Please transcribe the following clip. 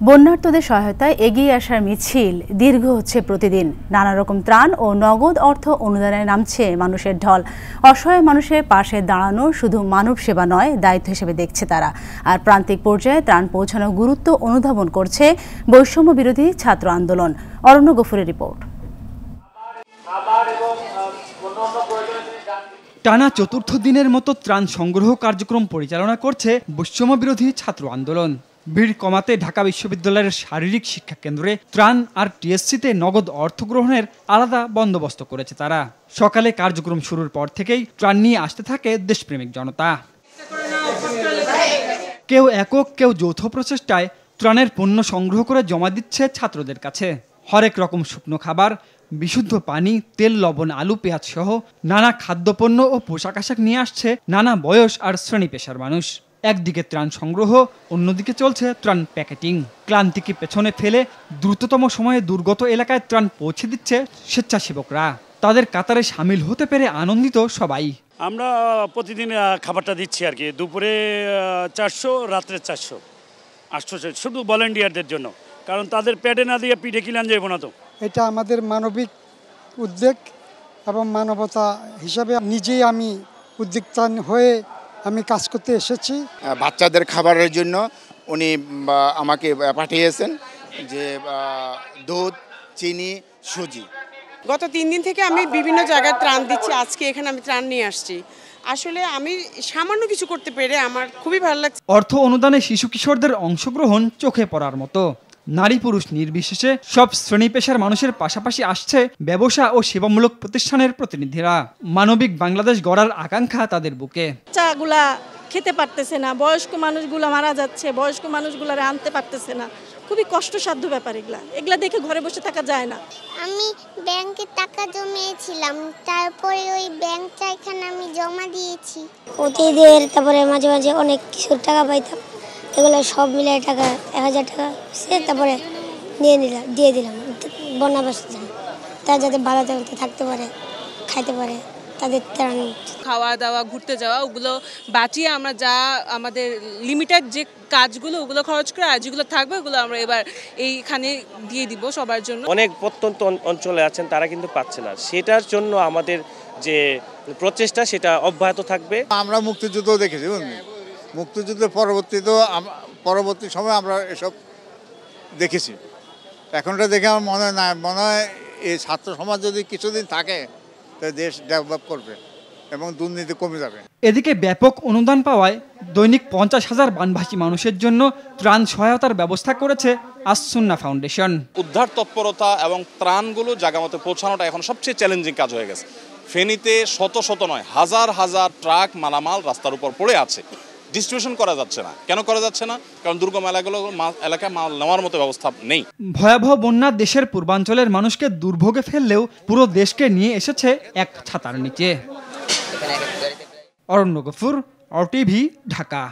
বন্যার্তদের সহায়তায় এগিয়ে আসার মিছিল দীর্ঘ হচ্ছে প্রতিদিন। নানা রকম ত্রাণ ও নগদ অর্থ অনুদানে নামছে মানুষের ঢল। অসহায় মানুষের পাশে দাঁড়ানো শুধু মানব সেবা নয়, দায়িত্ব হিসেবে দেখছে তারা। আর প্রান্তিক পর্যায়ে ত্রাণ পৌঁছানোর গুরুত্ব অনুধাবন করছে বৈষম্য বিরোধী ছাত্র আন্দোলন। অরণ্য গফুরের রিপোর্ট। টানা চতুর্থ দিনের মতো ত্রাণ সংগ্রহ কার্যক্রম পরিচালনা করছে বৈষম্য বিরোধী ছাত্র আন্দোলন। ভিড় কমাতে ঢাকা বিশ্ববিদ্যালয়ের শারীরিক শিক্ষা কেন্দ্রে ত্রাণ আর টিএসসিতে নগদ অর্থ গ্রহণের আলাদা বন্দোবস্ত করেছে তারা। সকালে কার্যক্রম শুরুর পর থেকেই ত্রাণ নিয়ে আসতে থাকে দেশপ্রেমিক জনতা। কেউ একক, কেউ যৌথ প্রচেষ্টায় ত্রাণের পণ্য সংগ্রহ করে জমা দিচ্ছে ছাত্রদের কাছে। হরেক রকম শুকনো খাবার, বিশুদ্ধ পানি, তেল, লবণ, আলু, পেঁয়াজ সহ নানা খাদ্যপণ্য ও পোশাক আশাক নিয়ে আসছে নানা বয়স আর শ্রেণী পেশার মানুষ। একদিকে ত্রাণ সংগ্রহ, অন্যদিকে চলছে ত্রাণ প্যাকেটিং। ক্লান্তিকে পেছনে ফেলে দ্রুততম সময়ে দুর্গত এলাকায় ত্রাণ পৌঁছে দিচ্ছে স্বেচ্ছাসেবকরা। তাদের কাতারে সামিল হতে পেরে আনন্দিত সবাই। আমরা প্রতিদিন খাবারটা দিচ্ছি আর কি, দুপুরে 400, রাত্রে 400, 800, শুধু ভলেন্টিয়ারদের জন্য, কারণ তাদের পেটে না দিয়ে পিঠে কিলান যাবো না। তো এটা আমাদের মানবিক উদ্যোগ এবং মানবতা হিসাবে নিজেই আমি উদ্যোক্তা হয়ে আমি কাজ করতে এসেছি। বাচ্চাদের খাবারের জন্য উনি আমাকে পাঠিয়েছেন যে দুধ, চিনি, সুজি। গত 3 দিন থেকে আমি বিভিন্ন জায়গায় ত্রাণ দিচ্ছি। আজকে এখানে আমি ত্রাণ নিয়ে আসছি। আসলে আমি সামান্য কিছু করতে পেরে আমার খুবই ভালো লাগছে। অর্থ অনুদানে শিশু কিশোরদের অংশগ্রহণ চোখে পড়ার মতো। নারী পুরুষ নির্বিশেষে সব শ্রেণী পেশার মানুষের পাশাপাশি আসছে ব্যবসা ও সেবামূলক প্রতিষ্ঠানের প্রতিনিধিরা। মানবিক বাংলাদেশ গড়ার আকাঙ্ক্ষা তাদের বুকে। বাচ্চাগুলা খেতে পারতেছে না, বয়স্ক মানুষগুলো মারা যাচ্ছে, বয়স্ক মানুষগুলারে আনতে পারতেছে না। খুবই কষ্টসাধ্য ব্যাপার এগুলা দেখে ঘরে বসে থাকা যায় না। আমি ব্যাংকে টাকা জমিয়েছিলাম, তারপরে ওই ব্যাংকটা এখানে আমি জমা দিয়েছি। অতিথিদের তারপরে মাঝে মাঝে অনেক কিছু টাকা পাইতাম, এগুলো সব মিলে টাকা 1000 টাকা তারপরে দিয়ে দিলাম বন্যা বাসীদের, তারা যাতে ভালো থাকতে পারে, খাইতে পারে, তাদের ত্রাণ। খাওয়া দাওয়া, ঘুরতে যাওয়া, ওগুলো বাঁচিয়ে আমরা যা আমাদের লিমিটেড যে কাজগুলো ওগুলো খরচ করে, আর যেগুলো থাকবে ওগুলো আমরা এবার এইখানে দিয়ে দিব সবার জন্য। অনেক প্রত্যন্ত অঞ্চলে আছেন, তারা কিন্তু পাচ্ছে না। সেটার জন্য আমাদের যে প্রচেষ্টা সেটা অব্যাহত থাকবে। আমরা মুক্তিযুদ্ধ দেখেছি, মুক্তিযুদ্ধের পরবর্তী সময় আমরা এসব দেখেছি। এখনটা দেখে আমার মনে হয় এই ছাত্র সমাজ যদি কিছুদিন থাকে তো দেশ ডেভেলপ করবে এবং দুর্নীতি কমে যাবে। এদিকে ব্যাপক অনুদান পাওয়ায় দৈনিক 50,000 বানভাসী মানুষের জন্য ত্রাণ সহায়তার ব্যবস্থা করেছে আস-সুন্নাহ ফাউন্ডেশন। উদ্ধার তৎপরতা এবং ত্রাণগুলো জায়গা মতো পৌঁছানোটা এখন সবচেয়ে চ্যালেঞ্জিং কাজ হয়ে গেছে। ফেনীতে শত শত নয়, হাজার হাজার ট্রাক মালামাল রাস্তার উপর পড়ে আছে, ডিস্ট্রিবিউশন করা যাচ্ছে না। কেন করা যাচ্ছে না? কারণ দুর্গম এলাকায় মাল নেওয়ার মতো ব্যবস্থা নেই। ভয়াবহ বন্যা দেশের পূর্বাঞ্চলের মানুষকে দুর্ভোগে ফেললেও পুরো দেশকে নিয়ে এসেছে এক ছাতার নিচে। অরণ্য গফুর, RTV, ঢাকা।